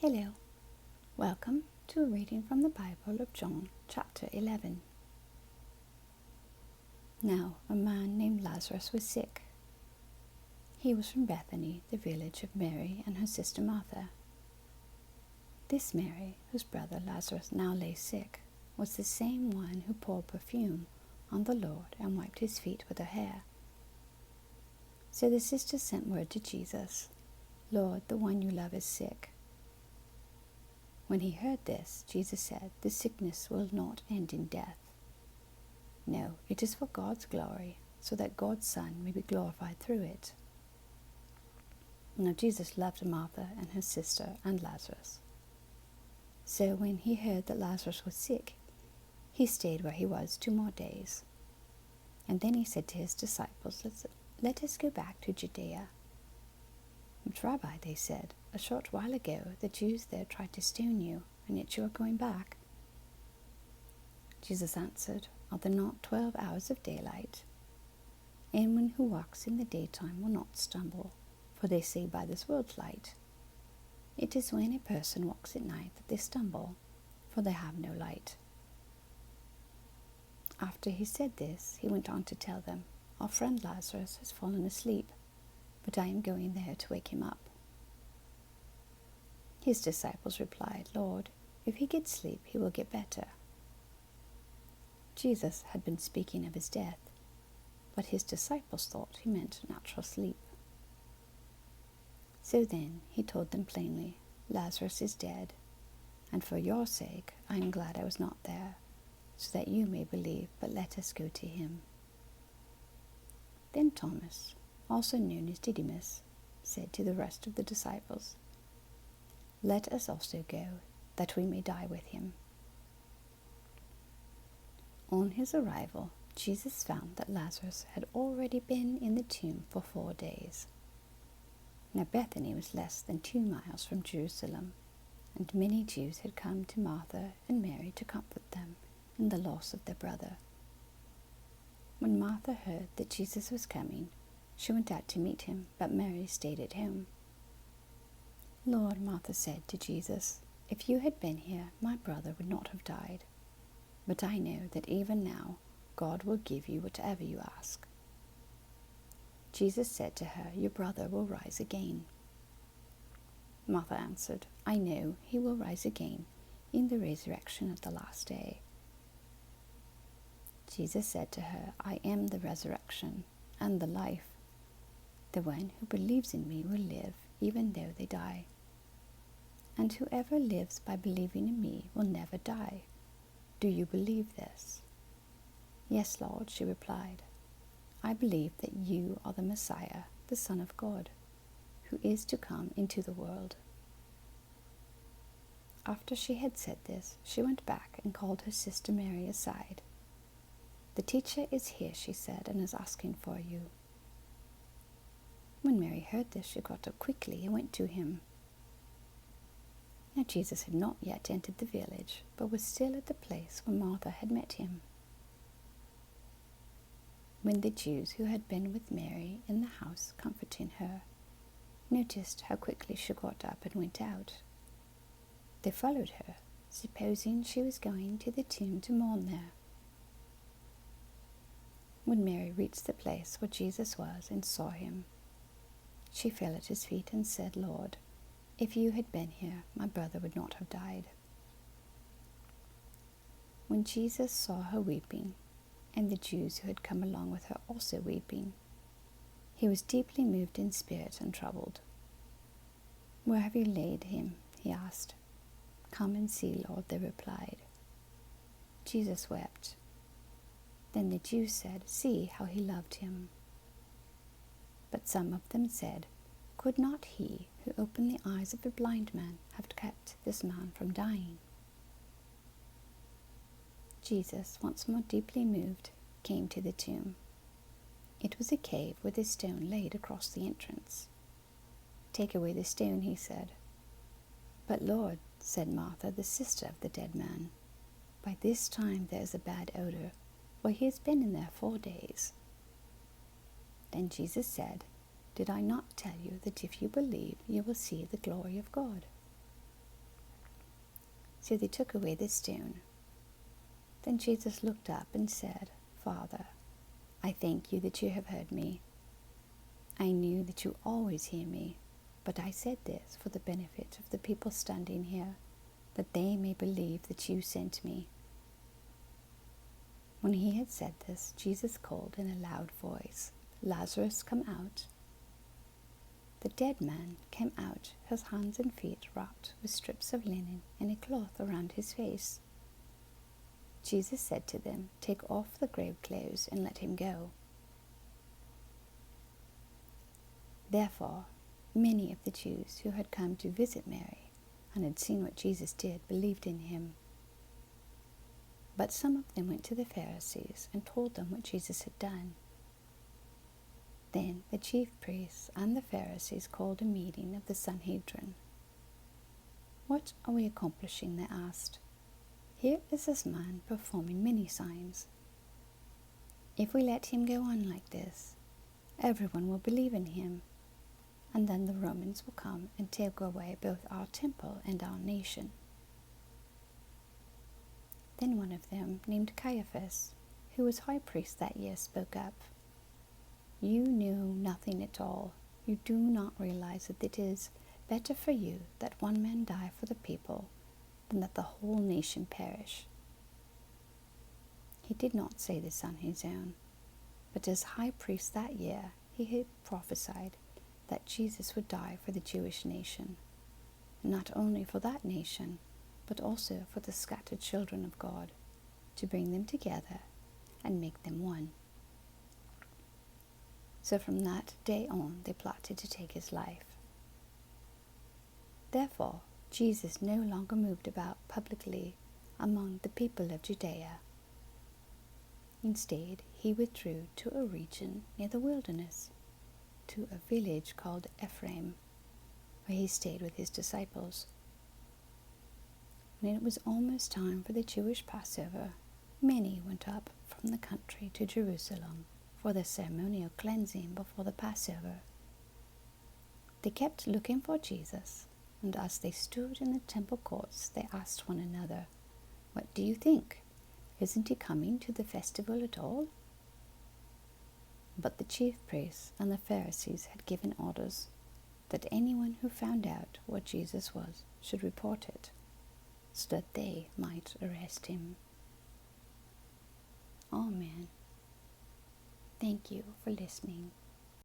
Hello, welcome to a reading from the Bible of John chapter 11. Now a man named Lazarus was sick. He was from Bethany, the village of Mary and her sister Martha. This Mary, whose brother Lazarus now lay sick, was the same one who poured perfume on the Lord and wiped his feet with her hair. So the sisters sent word to Jesus, "Lord, the one you love is sick." When he heard this, Jesus said, "The sickness will not end in death. No, it is for God's glory, so that God's Son may be glorified through it." Now Jesus loved Martha and her sister and Lazarus. So when he heard that Lazarus was sick, he stayed where he was 2 more days. And then he said to his disciples, Let us go back to Judea." "But Rabbi," they said, "a short while ago the Jews there tried to stone you, and yet you are going back." Jesus answered, "Are there not 12 hours of daylight? Anyone who walks in the daytime will not stumble, for they see by this world's light. It is when a person walks at night that they stumble, for they have no light." After he said this, he went on to tell them, "Our friend Lazarus has fallen asleep, but I am going there to wake him up." His disciples replied, "Lord, if he gets sleep, he will get better." Jesus had been speaking of his death, but his disciples thought he meant natural sleep. So then he told them plainly, "Lazarus is dead, and for your sake I am glad I was not there, so that you may believe, but let us go to him." Then Thomas, also known as Didymus, said to the rest of the disciples, "Let us also go, that we may die with him." On his arrival, Jesus found that Lazarus had already been in the tomb for 4 days. Now Bethany was less than 2 miles from Jerusalem, and many Jews had come to Martha and Mary to comfort them in the loss of their brother. When Martha heard that Jesus was coming, she went out to meet him, but Mary stayed at home. "Lord," Martha said to Jesus, "if you had been here, my brother would not have died. But I know that even now God will give you whatever you ask." Jesus said to her, "Your brother will rise again." Martha answered, "I know he will rise again in the resurrection at the last day." Jesus said to her, "I am the resurrection and the life. The one who believes in me will live even though they die. And whoever lives by believing in me will never die. Do you believe this?" "Yes, Lord," she replied. "I believe that you are the Messiah, the Son of God, who is to come into the world." After she had said this, she went back and called her sister Mary aside. "The teacher is here," she said, "and is asking for you." When Mary heard this, she got up quickly and went to him. Now Jesus had not yet entered the village, but was still at the place where Martha had met him. When the Jews who had been with Mary in the house comforting her noticed how quickly she got up and went out, they followed her, supposing she was going to the tomb to mourn there. When Mary reached the place where Jesus was and saw him, she fell at his feet and said, "Lord, if you had been here, my brother would not have died." When Jesus saw her weeping, and the Jews who had come along with her also weeping, he was deeply moved in spirit and troubled. "Where have you laid him?" he asked. "Come and see, Lord," they replied. Jesus wept. Then the Jews said, "See how he loved him." But some of them said, "Could not he who opened the eyes of the blind man have kept this man from dying?" Jesus, once more deeply moved, came to the tomb. It was a cave with a stone laid across the entrance. "Take away the stone," he said. "But Lord," said Martha, the sister of the dead man, "by this time there is a bad odor, for he has been in there 4 days." Then Jesus said, "Did I not tell you that if you believe, you will see the glory of God?" So they took away the stone. Then Jesus looked up and said, Father, I thank you that you have heard me. I knew that you always hear me, but I said this for the benefit of the people standing here, that they may believe that you sent me. When he had said this, Jesus called in a loud voice, Lazarus, come out. The dead man came out, his hands and feet wrapped with strips of linen and a cloth around his face. Jesus said to them, Take off the grave clothes and let him go. Therefore, many of the Jews who had come to visit Mary and had seen what Jesus did believed in him. But some of them went to the Pharisees and told them what Jesus had done. Then the chief priests and the Pharisees called a meeting of the Sanhedrin. What are we accomplishing? They asked. Here is this man performing many signs. If we let him go on like this, everyone will believe in him, and then the Romans will come and take away both our temple and our nation. Then one of them, named Caiaphas, who was high priest that year, spoke up. You know nothing at all. You do not realize that it is better for you that one man die for the people than that the whole nation perish. He did not say this on his own, but as high priest that year he had prophesied that Jesus would die for the Jewish nation, not only for that nation, but also for the scattered children of God, to bring them together and make them one. So from that day on they plotted to take his life. Therefore, Jesus no longer moved about publicly among the people of Judea. Instead, he withdrew to a region near the wilderness, to a village called Ephraim, where he stayed with his disciples. When it was almost time for the Jewish Passover, many went up from the country to Jerusalem for the ceremonial cleansing before the Passover. They kept looking for Jesus, and as they stood in the temple courts, they asked one another, What do you think? Isn't he coming to the festival at all? But the chief priests and the Pharisees had given orders that anyone who found out what Jesus was should report it, so that they might arrest him. Amen. Thank you for listening.